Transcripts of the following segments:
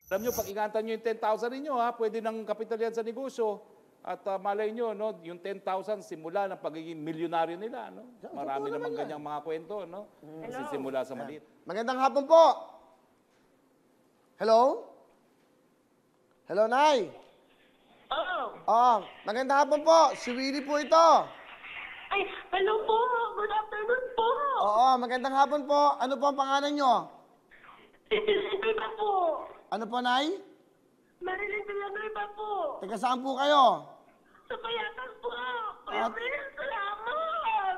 Alam nyo, pag ingatan nyo yung 10,000 ninyo, ha, pwede ng kapital yan sa negosyo. At malay nyo, no, yung 10,000 simula ng pagiging milyonaryo nila. No? Marami namang ganyang mga kwento. No? Kasi simula sa maliit. Magandang hapon po. Hello? Hello, Nay? Magandang hapon po. Si Willie po ito. Ay, hello po. Good afternoon po. Oo, magandang hapon po. Ano po ang pangalan nyo? Villanueva po. Ano po, Nay? Marilyn Villanueva po. Taga saan po kayo? Sa Payatas po. Kuya Will, salamat.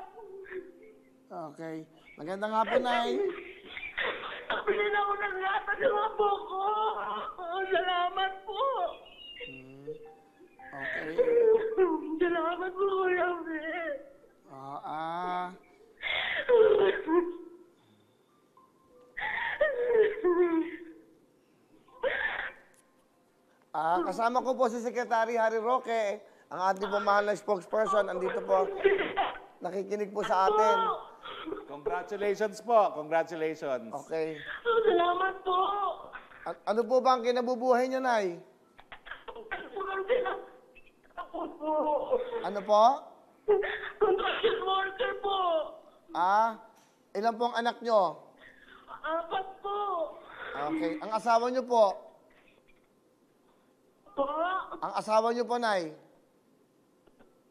Okay. Magandang hapon, Nay. Kapilin ako ng lata ng abo ko. Salamat po. Okay. Salamat po, Kuya Will. Kasama ko po si Secretary Harry Roque, ang ating po mahal na spokesperson. Andito po, nakikinig po sa atin. Congratulations po. Congratulations. Okay. Salamat po. Ano po ba ang kinabubuhay niyo, Nay? Ako po. Ano po? Construction worker po. Ilan po ang anak nyo? 4 po. Okay. Ang asawa nyo po? Po? Ang asawa nyo po, Nay?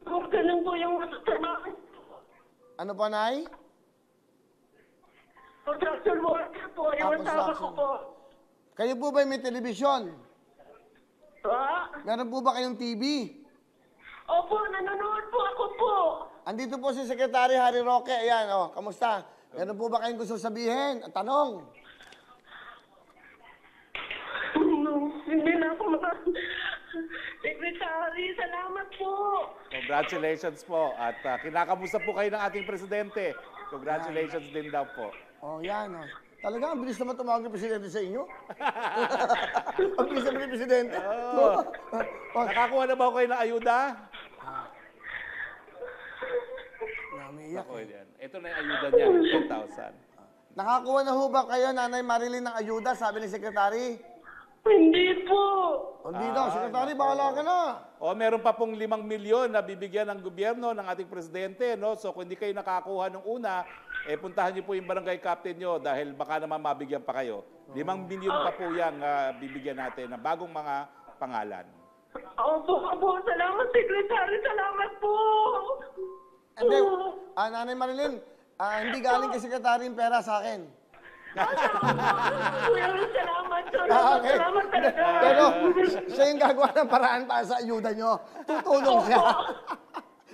Ganun po yung trabaho. Ano po, Nay? Construction worker po. Yung asawa ko po. Kayo po ba may telebisyon? Pa? Meron po ba kayong TV? Opo, nanonood po ako po. Andito po si Secretary Harry Roque. Ayan, kamusta? Meron po ba kayong gusto sabihin? Tanong. Hindi na ako Secretary, salamat po. Congratulations po. At kinakamusta po kayo ng ating presidente. Congratulations din daw po. Yan. Talaga, ang bilis naman tumawag ng presidente sa inyo. Ang bilis naman ng presidente. Nakakuha na ba kayo ng ayuda? Namiyak. Yan. Ito na yung ayuda niya, 10,000. Nakakuha na ho ba kayo, Nanay Marilyn, ng ayuda, sabi ni Secretary? Hindi po. Hindi daw, Secretary, bahala ka na. Meron pa pong 5 milyon na bibigyan ng gobyerno ng ating presidente. No? So kung hindi kayo nakakuha nung una, puntahan niyo po yung barangay captain niyo dahil baka naman mabigyan pa kayo. 5 milyon pa po yung bibigyan natin ng bagong mga pangalan. Opo, salamat, Secretary, salamat po. Hindi, Nanay Marilyn, hindi galing kay Secretary yung pera sa akin. Salamat, Okay. salamat talaga. Pero siya yung gagawa ng paraan para sa ayuda nyo. Tutulong siya.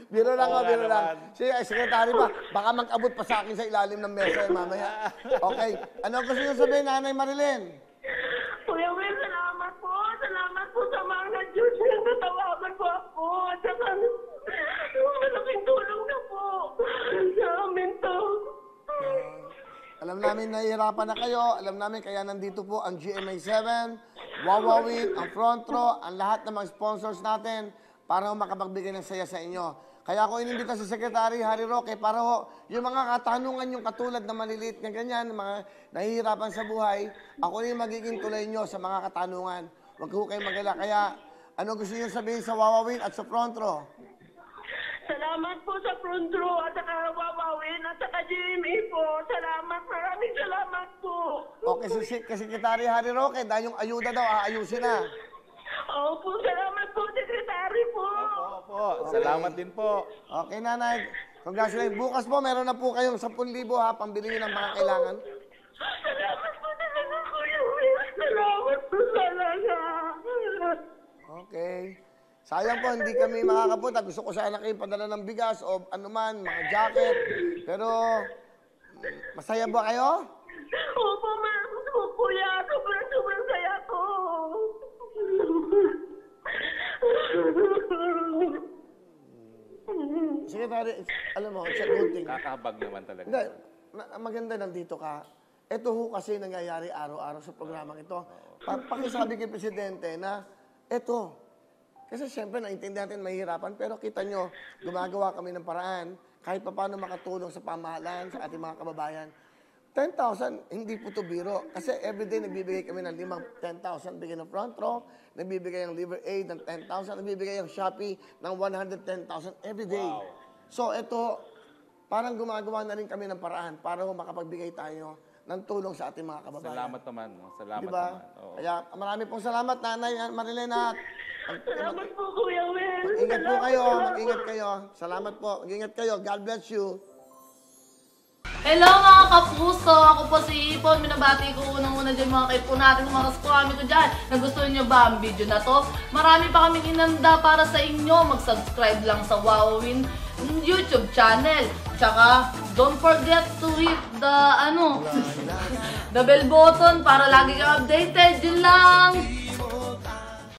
Biro lang biro lang. Siya, Secretary ba, baka mag-abot pa sa akin sa ilalim ng mesa mamaya. Okay. Ano gusto nyo sabihin, Nanay Marilyn? Kuya Will, salamat po. Salamat po sa mga Diyos na natawagan po ako. At saka, malaking tulong na po sa amin to. Alam namin nahihirapan na kayo. Alam namin kaya nandito po ang GMA7, Wawawin, ang Front Row, ang lahat ng mga sponsors natin para makapagbigay ng saya sa inyo. Kaya ako inimbita si Secretary Harry Roque para yung mga katanungan yung katulad na maliliit na ganyan, mga nahihirapan sa buhay, ako yung magiging tulay nyo sa mga katanungan. Huwag ko kayong magala. Kaya ano gusto nyo sabihin sa Wawawin at sa Front Row? Salamat po sa Front Row at saka Wawawin at saka GMA po. Salamat, maraming salamat po. Okay, si Secretary Harry Roque, dahil yung ayuda daw, aayusin na. Opo, salamat po, Secretary po. Opo. Salamat din po. Okay, Nanay. Congratulations. Bukas po, meron na po kayong 10,000 pambili nyo ng mga kailangan. Salamat po talaga, Kuya Will. Salamat po talaga. Okay. Sayang po, hindi kami makakapunta. Gusto ko sana kayo padala ng bigas o anuman, mga jacket. Pero, masaya ba kayo? Opo, Kuya. Sobrang saya ko. Secretary, alam mo, it's a good thing. Kakahabag naman talaga. Hindi, maganda nandito ka. Ito ho kasi nangyayari araw-araw sa programang ito. Pakisabi kay Presidente na, ito. Kasi siyempre, naintindihan natin mahihirapan, pero kita nyo, gumagawa kami ng paraan kahit pa paano makatulong sa pamahalaan, sa ating mga kababayan. 10,000, hindi po to biro. Kasi everyday nagbibigay kami ng 10,000 bigay ng front row, nagbibigay ng liver aid ng 10,000, nagbibigay ng Shopee ng 110,000 everyday. Wow. So ito, parang gumagawa na rin kami ng paraan para makapagbigay tayo ng tulong sa ating mga kababayan. Salamat naman. No? Salamat Diba? naman. Oo. Kaya marami pong salamat, Nanay Marilena. Salamat po, Kuya Will. Mag-ingat po Salamat kayo, po. mag-ingat kayo. Salamat po, mag-ingat kayo. God bless you. Hello mga kapuso! Ako po si Ipon. Minabati ko unang-una dyan mga kaipo natin, mga kaskwami ko dyan. Nagustuhan nyo ba ang video na to? Marami pa kaming inanda para sa inyo. Mag-subscribe lang sa Wowin YouTube channel. Tsaka, don't forget to hit the, the bell button para lagi kang updated. Yun lang!